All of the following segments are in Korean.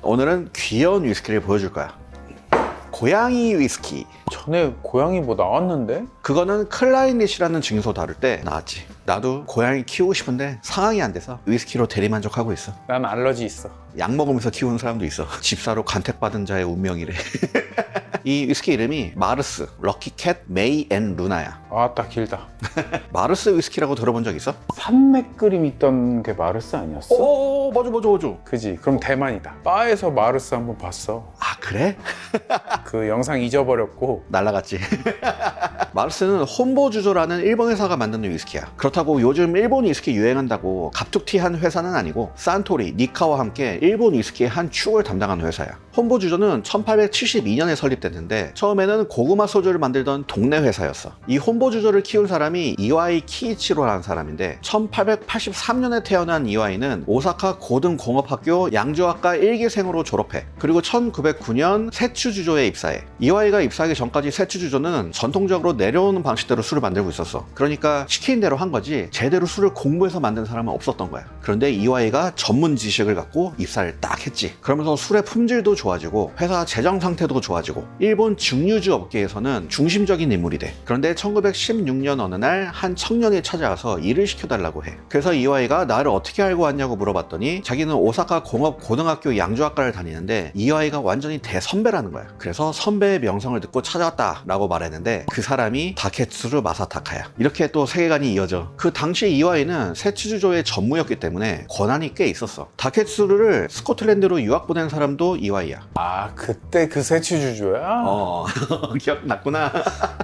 오늘은 귀여운 위스키를 보여줄 거야. 고양이 위스키. 전에 고양이 뭐 나왔는데? 그거는 클라인릿이라는 증소 다룰 때 나왔지. 나도 고양이 키우고 싶은데 상황이 안 돼서 위스키로 대리만족하고 있어. 난 알러지 있어. 약 먹으면서 키우는 사람도 있어. 집사로 간택받은 자의 운명이래. 이 위스키 이름이 마르스 럭키캣 메이 앤 루나야. 아따 길다. 마르스 위스키라고 들어본 적 있어? 산맥그림 있던 게 마르스 아니었어? 오, 맞아. 그지? 그럼 대만이다. 바에서 마르스 한번 봤어. 아, 그래? 그 영상 잊어버렸고. 날라갔지. 마르스는 혼보주조라는 일본 회사가 만드는 위스키야. 그렇다고 요즘 일본 위스키 유행한다고 갑툭튀한 회사는 아니고 산토리, 니카와 함께 일본 위스키의 한 축을 담당하는 회사야. 혼보주조는 1872년에 설립됐는데 처음에는 고구마 소주를 만들던 동네 회사였어. 이 혼보주조를 키운 사람이 이와이 키이치로라는 사람인데 1883년에 태어난 이와이는 오사카 고등공업학교 양조학과 1기생으로 졸업해. 그리고 1909년 세추주조에 입사해. 이와이가 입사하기 전까지 세추주조는 전통적으로 내려오는 방식대로 술을 만들고 있었어. 그러니까 시킨 대로 한 거지 제대로 술을 공부해서 만든 사람은 없었던 거야. 그런데 이와이가 전문 지식을 갖고 입사를 딱 했지. 그러면서 술의 품질도 좋아지고 회사 재정 상태도 좋아지고 일본 증류주 업계에서는 중심적인 인물이 돼. 그런데 1916년 어느 날 한 청년이 찾아와서 일을 시켜달라고 해. 그래서 이와이가 나를 어떻게 알고 왔냐고 물어봤더니 자기는 오사카 공업고등학교 양조학과를 다니는데 이와이가 완전히 대선배라는 거야. 그래서 선배의 명성을 듣고 찾아왔다 라고 말했는데 그 사람이 다케츠루 마사타카야. 이렇게 또 세계관이 이어져. 그 당시 이와이는 세추주조의 전무였기 때문에 권한이 꽤 있었어. 다케츠루를 스코틀랜드로 유학 보낸 사람도 이와이야. 아 그때 그 세추주조야? 기억났구나.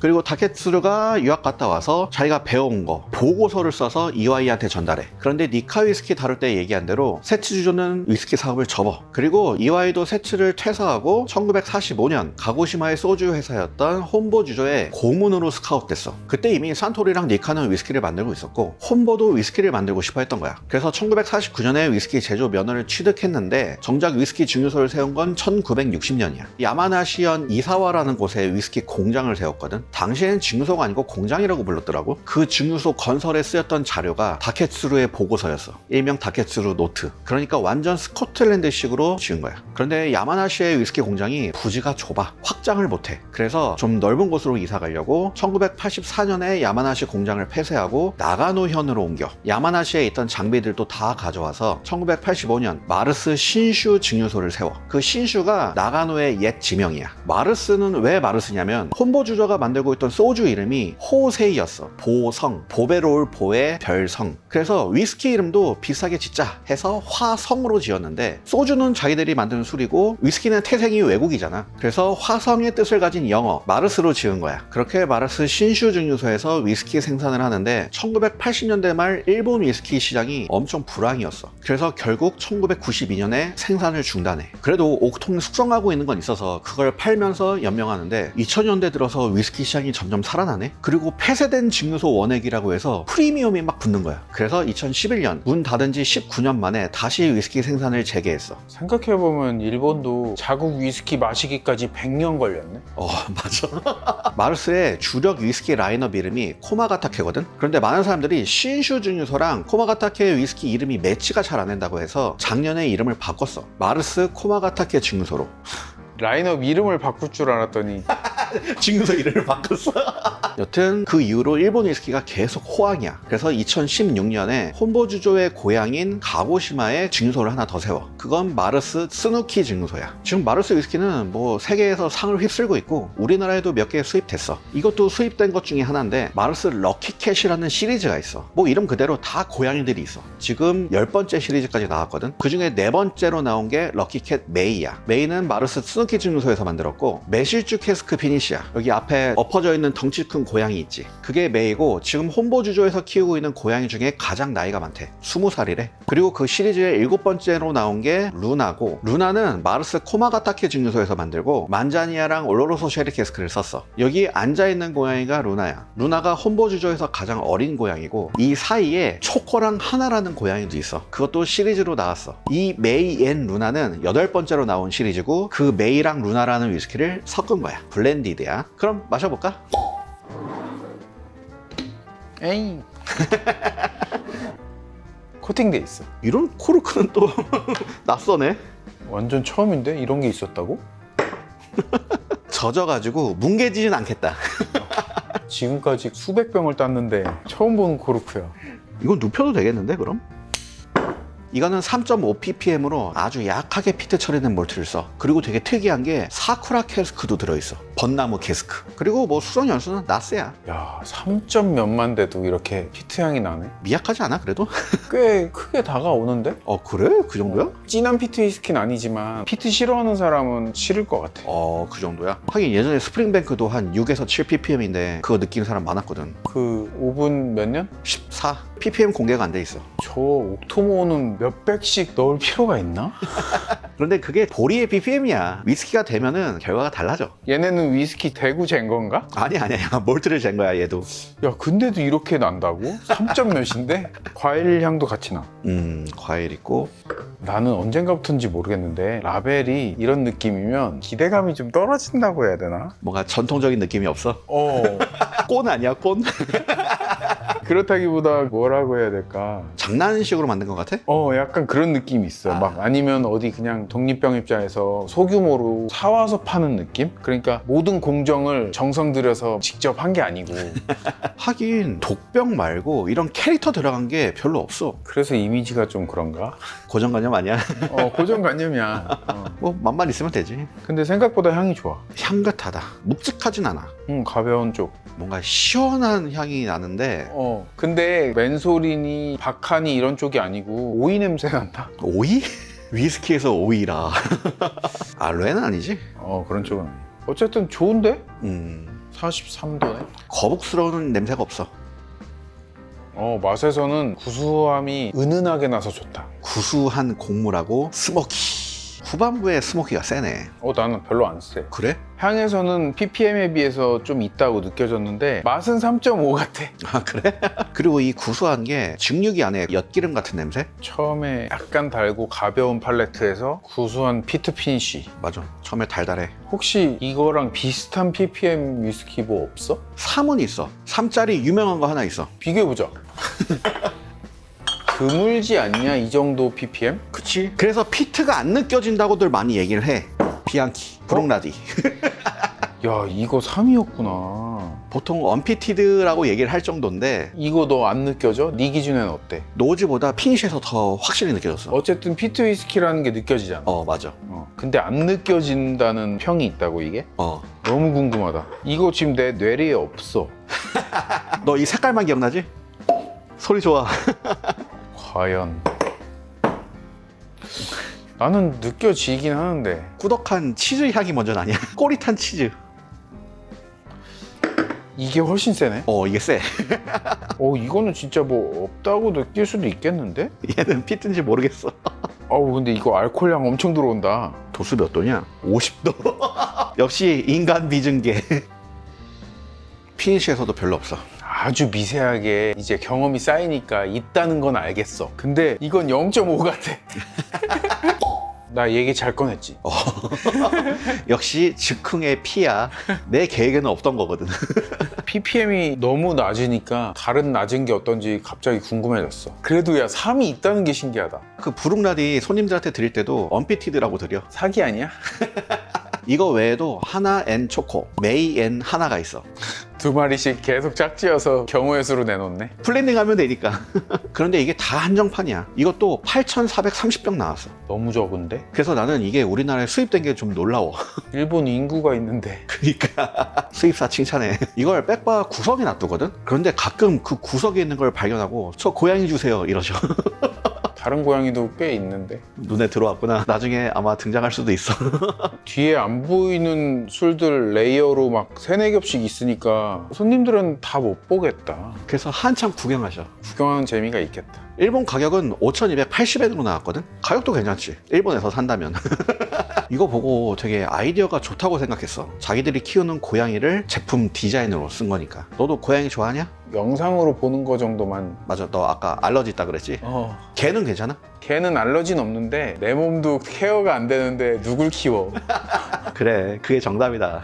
그리고 다케츠루가 유학 갔다 와서 자기가 배워온 거 보고서를 써서 이와이한테 전달해. 그런데 니카 위스키 다룰 때 얘기한 대로 세츠주조는 위스키 사업을 접어. 그리고 이와이도 세츠를 퇴사하고 1945년 가고시마의 소주 회사였던 혼보주조의 고문으로 스카웃됐어. 그때 이미 산토리랑 니카는 위스키를 만들고 있었고 혼보도 위스키를 만들고 싶어 했던 거야. 그래서 1949년에 위스키 제조 면허를 취득했는데 정작 위스키 증류소를 세운 건 1960년이야. 야마나시현 이사와라는 곳에 위스키 공장을 세웠거든. 당시엔 증류소가 아니고 공장이라고 불렀더라고. 그 증류소 건설에 쓰였던 자료가 다케츠루의 보고서였어. 일명 다케츠루 노트. 그러니까 완전 스코틀랜드식으로 지은 거야. 그런데 야마나시의 위스키 공장이 부지가 좁아. 확장을 못해. 그래서 좀 넓은 곳으로 이사 가려고 1984년에 야마나시 공장을 폐쇄하고 나가노현으로 옮겨. 야마나시에 있던 장비들도 다 가져와서 1985년 마르스 신슈 증류소를 세워. 그 신슈가 나가노의 옛 지명이야. 마르스는 왜 마르스냐면 혼보주조가 만들고 있던 소주 이름이 호세이였어. 보성, 보배로울 보의 별성. 그래서 위스키 이름도 비슷하게 짓자 해서 화성으로 지었는데 소주는 자기들이 만드는 술이고 위스키는 태생이 외국이잖아. 그래서 화성의 뜻을 가진 영어 마르스로 지은 거야. 그렇게 마르스 신슈 증류소에서 위스키 생산을 하는데 1980년대 말 일본 위스키 시장이 엄청 불황이었어. 그래서 결국 1992년에 생산을 중단해. 그래도 옥통을 숙성하고 있는 건 있어서 그걸 팔면서 연명하는데 2000년대 들어서 위스키 시장이 점점 살아나네. 그리고 폐쇄된 증류소 원액이라고 해서 프리미엄이 막 붙는 거야. 그래서 2011년 문 닫은 지 19년 만에 다시 위스키 생산을 재개했어. 생각해보면 일본도 자국 위스키 마시기까지 100년 걸렸네. 맞아. 마르스의 주력 위스키 라인업 이름이 코마가타케거든. 그런데 많은 사람들이 신슈 증류소랑 코마가타케 위스키 이름이 매치가 잘 안 된다고 해서 작년에 이름을 바꿨어. 마르스 코마가타케 증류소로. 라인업 이름을 바꿀 줄 알았더니 증류소 이름을 바꿨어. 여튼 그 이후로 일본 위스키가 계속 호황이야. 그래서 2016년에 혼보주조의 고향인 가고시마에 증류소를 하나 더 세워. 그건 마르스 스누키 증류소야. 지금 마르스 위스키는 뭐 세계에서 상을 휩쓸고 있고 우리나라에도 몇 개 수입됐어. 이것도 수입된 것 중에 하나인데 마르스 럭키캣이라는 시리즈가 있어. 뭐 이름 그대로 다 고양이들이 있어. 지금 10번째 시리즈까지 나왔거든. 그 중에 4번째로 나온 게 럭키캣 메이야. 메이는 마르스 스누키 증류소에서 만들었고 매실주 캐스크 피니시야. 여기 앞에 엎어져 있는 덩치 큰 고양이 있지. 그게 메이고 지금 혼보주조에서 키우고 있는 고양이 중에 가장 나이가 많대. 20살이래. 그리고 그 시리즈의 7번째로 나온 게 루나고 루나는 마르스 코마가타케 증류소에서 만들고 만자니아랑 올로로소 쉐리 캐스크를 썼어. 여기 앉아있는 고양이가 루나야. 루나가 혼보주조에서 가장 어린 고양이고 이 사이에 초코랑 하나라는 고양이도 있어. 그것도 시리즈로 나왔어. 이 메이 앤 루나는 8번째로 나온 시리즈고 그 메이랑 루나라는 위스키를 섞은 거야. 블렌디드야. 그럼 마셔볼까? 에이 코팅돼 있어. 이런 코르크는 또 낯서네. 완전 처음인데? 이런 게 있었다고? 젖어가지고 뭉개지진 않겠다. 지금까지 수백 병을 땄는데 처음 보는 코르크야. 이건 눕혀도 되겠는데 그럼? 이거는 3.5ppm으로 아주 약하게 피트 처리된 몰트를 써. 그리고 되게 특이한 게 사쿠라 캐스크도 들어있어. 벚나무 캐스크. 그리고 뭐 수성 연수는 나스야. 야, 3점 몇만 돼도 이렇게 피트 향이 나네? 미약하지 않아 그래도? 꽤 크게 다가오는데? 그래? 그 정도야? 진한 피트 위스키는 아니지만 피트 싫어하는 사람은 싫을 것 같아. 그 정도야? 하긴 예전에 스프링뱅크도 한 6에서 7ppm인데 그거 느끼는 사람 많았거든. 그 5분 몇 년? 14 ppm 공개가 안 돼 있어. 저 옥토모는 몇 백씩 넣을 필요가 있나? 그런데 그게 보리의 ppm이야. 위스키가 되면은 결과가 달라져. 얘네는 위스키 대구 잰 건가? 아니야 몰트를 잰 거야 얘도. 야, 근데도 이렇게 난다고? 3점 몇인데? 과일 향도 같이 나. 과일 있고. 나는 언젠가부터인지 모르겠는데 라벨이 이런 느낌이면 기대감이 좀 떨어진다고 해야 되나? 뭔가 전통적인 느낌이 없어. 꼰 아니야 꼰? 그렇다기보다 뭐라고 해야 될까? 장난식으로 만든 것 같아? 약간 그런 느낌이 있어. 막 아니면 어디 그냥 독립병입자에서 소규모로 사와서 파는 느낌? 그러니까 모든 공정을 정성 들여서 직접 한 게 아니고. 하긴 독병 말고 이런 캐릭터 들어간 게 별로 없어. 그래서 이미지가 좀 그런가? 고정관념 아니야? 고정관념이야. 뭐 맛만 있으면 되지. 근데 생각보다 향이 좋아. 향긋하다. 묵직하진 않아. 가벼운 쪽. 뭔가 시원한 향이 나는데. 근데 맨소리니 박하니 이런 쪽이 아니고 오이 냄새 난다. 오이? 위스키에서 오이라. 알로에는 아니지? 그런 쪽은 아니야. 어쨌든 좋은데? 43도네. 거북스러운 냄새가 없어. 맛에서는 구수함이 은은하게 나서 좋다. 구수한 곡물하고 스모키. 후반부에 스모키가 세네. 나는 별로 안 세. 그래? 향에서는 ppm에 비해서 좀 있다고 느껴졌는데 맛은 3.5 같아. 아 그래? 그리고 이 구수한 게 증류기 안에 엿기름 같은 냄새? 처음에 약간 달고 가벼운 팔레트에서 구수한 피트 피니쉬. 맞아. 처음에 달달해. 혹시 이거랑 비슷한 ppm 위스키 뭐 없어? 3은 있어. 3짜리 유명한 거 하나 있어. 비교해보자. 드물지 않냐 이 정도 ppm? 그치. 그래서 피트가 안 느껴진다고들 많이 얘기를 해. 비앙키, 브룩라디. 야, 이거 3이었구나. 보통 언피티드라고 얘기를 할 정도인데 이거 너 안 느껴져? 네 기준에는 어때? 노즈보다 피니쉬에서 더 확실히 느껴졌어. 어쨌든 피트 위스키라는 게 느껴지잖아. 맞아. 근데 안 느껴진다는 평이 있다고 이게? 너무 궁금하다. 이거 지금 내 뇌리에 없어. 너 이 색깔만 기억나지? 소리 좋아. 과연 나는 느껴지긴 하는데 꾸덕한 치즈 향이 먼저 나냐? 꼬릿한 치즈. 이게 훨씬 세네? 이게 세. 이거는 진짜 뭐 없다고 느낄 수도 있겠는데? 얘는 피트인지 모르겠어. 근데 이거 알코올향 엄청 들어온다. 도수 몇 도냐? 50도. 역시 인간 비증계. 피니쉬에서도 별로 없어. 아주 미세하게 이제 경험이 쌓이니까 있다는 건 알겠어. 근데 이건 0.5 같아. 나 얘기 잘 꺼냈지. 역시 즉흥의 피야. 내 계획에는 없던 거거든. ppm이 너무 낮으니까 다른 낮은 게 어떤지 갑자기 궁금해졌어. 그래도 야 3이 있다는 게 신기하다. 그 브룩라디 손님들한테 드릴 때도 언피티드라고 드려. 사기 아니야? 이거 외에도 하나 앤 초코, 메이 앤 하나가 있어. 2마리씩 계속 짝지어서 경우의 수로 내놓네. 플랜딩 하면 되니까. 그런데 이게 다 한정판이야. 이것도 8,430병 나왔어. 너무 적은데? 그래서 나는 이게 우리나라에 수입된 게 좀 놀라워. 일본 인구가 있는데. 그러니까 수입사 칭찬해. 이걸 백바 구석에 놔두거든? 그런데 가끔 그 구석에 있는 걸 발견하고 저 고양이 주세요 이러죠. 다른 고양이도 꽤 있는데. 눈에 들어왔구나. 나중에 아마 등장할 수도 있어. 뒤에 안 보이는 술들 레이어로 막 3-4겹씩 있으니까 손님들은 다 못 보겠다. 그래서 한참 구경하셔. 구경하는 재미가 있겠다. 일본 가격은 5,280엔으로 나왔거든? 가격도 괜찮지. 일본에서 산다면. 이거 보고 되게 아이디어가 좋다고 생각했어. 자기들이 키우는 고양이를 제품 디자인으로 쓴 거니까. 너도 고양이 좋아하냐? 영상으로 보는 거 정도만. 맞아. 너 아까 알러지 있다 그랬지? 개는 괜찮아? 걔는 알러지는 없는데 내 몸도 케어가 안 되는데 누굴 키워? 그래. 그게 정답이다.